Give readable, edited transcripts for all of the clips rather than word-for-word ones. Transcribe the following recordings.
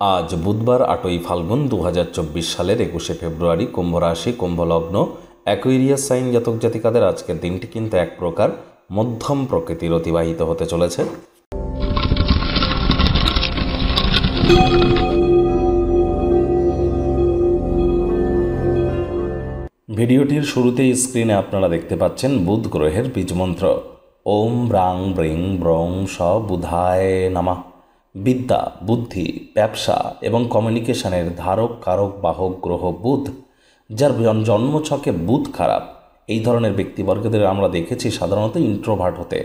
আজ বুধবার ৮ই ফাল্গুন ২০২৪ সালের ২১শে ফেব্রুয়ারি। কুম্ভ রাশি, কুম্ভ লগ্ন, অ্যাকুয়ারিয়াস সাইন জাতক জাতিকাদের আজকের দিনটি কিন্তু এক প্রকার মধ্যম প্রকৃতির অতিবাহিত হতে চলেছে। ভিডিওটির শুরুতেই স্ক্রিনে আপনারা দেখতে পাচ্ছেন বুধ গ্রহের বীজমন্ত্র ওম ব্রাং ব্রিং ব্রং স বুধায় নমঃ। বিদ্যা, বুদ্ধি, ব্যবসা এবং কমিউনিকেশনের ধারক কারক বাহক গ্রহ বুধ, যার জন্মছকে বুধ খারাপ, এই ধরনের ব্যক্তিবর্গদের আমরা দেখেছি সাধারণত ইন্ট্রোভার্ট হতে,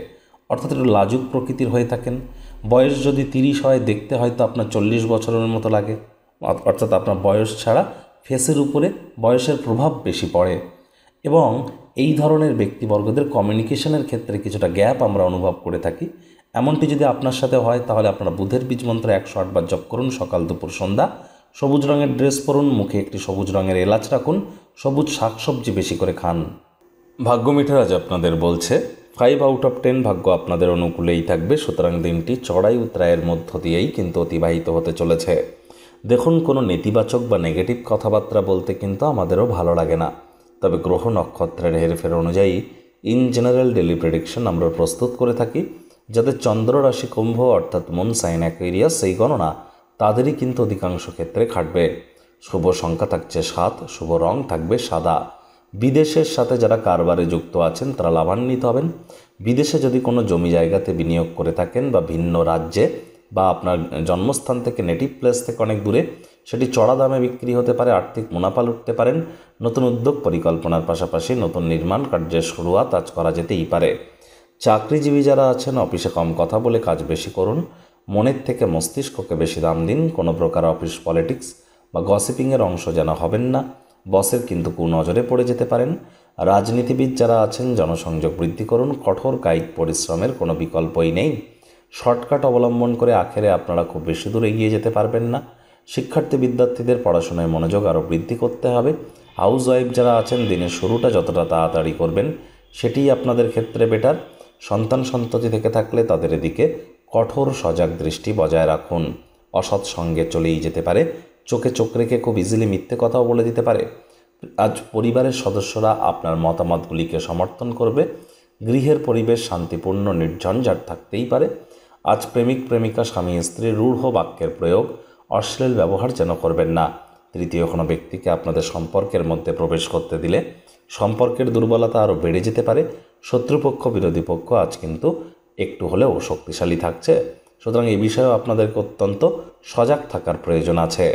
অর্থাৎ একটু লাজুক প্রকৃতির হয়ে থাকেন। বয়স যদি 30 হয়, দেখতে হয়তো আপনার 40 বছরের মতো লাগে, অর্থাৎ আপনার বয়স ছাড়া ফেসের উপরে বয়সের প্রভাব বেশি পড়ে। এবং এই ধরনের ব্যক্তিবর্গদের কমিউনিকেশনের ক্ষেত্রে কিছুটা গ্যাপ আমরা অনুভব করে থাকি। এমনটি যদি আপনার সাথে হয়, তাহলে আপনারা বুধের বীজমন্ত্র 108 বার জপ করুন, সকাল দুপুর সন্ধ্যা। সবুজ রঙের ড্রেস পরুন, মুখে একটি সবুজ রঙের এলাচ রাখুন, সবুজ শাকসবজি বেশি করে খান। ভাগ্য মিটার আজ আপনাদের বলছে 5 আউট অফ 10 ভাগ্য আপনাদের অনুকূলেই থাকবে। সুতরাং দিনটি চড়াই উতরায়ের মধ্য দিয়েই কিন্তু অতিবাহিত হতে চলেছে। দেখুন, কোনো নেতিবাচক বা নেগেটিভ কথাবার্তা বলতে কিন্তু আমাদেরও ভালো লাগে না, তবে গ্রহ নক্ষত্রের হেরফের অনুযায়ী ইন জেনারেল ডেলি প্রেডিকশন আমরা প্রস্তুত করে থাকি। যাদের চন্দ্র রাশি কুম্ভ, অর্থাৎ মুন সাইন অ্যাকুয়ারিয়াস, সেই গণনা তাদেরই কিন্তু অধিকাংশ ক্ষেত্রে খাটবে। শুভ সংখ্যা থাকছে 7, শুভ রং থাকবে সাদা। বিদেশের সাথে যারা কারবারে যুক্ত আছেন তারা লাভান্বিত হবেন। বিদেশে যদি কোনো জমি জায়গাতে বিনিয়োগ করে থাকেন বা ভিন্ন রাজ্যে বা আপনার জন্মস্থান থেকে নেটিভ প্লেস থেকে অনেক দূরে, সেটি চড়া দামে বিক্রি হতে পারে, আর্থিক মুনাফা লুটতে পারেন। নতুন উদ্যোগ পরিকল্পনার পাশাপাশি নতুন নির্মাণ কার্যের শুরুয়াত আজ করা যেতেই পারে। চাকরিজীবী যারা আছেন, অফিসে কম কথা বলে কাজ বেশি করুন, মনের থেকে মস্তিষ্ককে বেশি দাম দিন। কোনো প্রকার অফিস পলিটিক্স বা গসিপিংয়ের অংশ যেন হবেন না, বসের কিন্তু কুনজরে পড়ে যেতে পারেন। রাজনীতিবিদ যারা আছেন, জনসংযোগ বৃদ্ধি করুন, কঠোর কায়িক পরিশ্রমের কোনো বিকল্পই নেই। শর্টকাট অবলম্বন করে আখেরে আপনারা খুব বেশি দূর এগিয়ে যেতে পারবেন না। শিক্ষার্থী বিদ্যার্থীদের পড়াশোনায় মনোযোগ আরও বৃদ্ধি করতে হবে। হাউস ওয়াইফ যারা আছেন, দিনের শুরুটা যতটা তাড়াতাড়ি করবেন সেটিই আপনাদের ক্ষেত্রে বেটার। সন্তান সন্ততি থেকে থাকলে তাদের এদিকে কঠোর সজাগ দৃষ্টি বজায় রাখুন। অসৎ সঙ্গে চলেই যেতে পারে, চোখে চোখ রেখে খুব ইজিলি মিথ্যে কথাও বলে দিতে পারে। আজ পরিবারের সদস্যরা আপনার মতামতগুলিকে সমর্থন করবে। গৃহের পরিবেশ শান্তিপূর্ণ, নির্ঝঞ্ঝাট থাকতেই পারে। আজ প্রেমিক প্রেমিকা, স্বামী স্ত্রীর রূঢ় বাক্যের প্রয়োগ, অশ্লীল ব্যবহার যেন করবেন না। তৃতীয় কোনো ব্যক্তিকে আপনাদের সম্পর্কের মধ্যে প্রবেশ করতে দিলে সম্পর্কের দুর্বলতা আরও বেড়ে যেতে পারে। শত্রুপক্ষ, বিরোধী পক্ষ আজ কিন্তু একটু হলেও শক্তিশালী থাকছে। সুতরাং এই বিষয়েও আপনাদেরকে অত্যন্ত সজাগ থাকার প্রয়োজন আছে।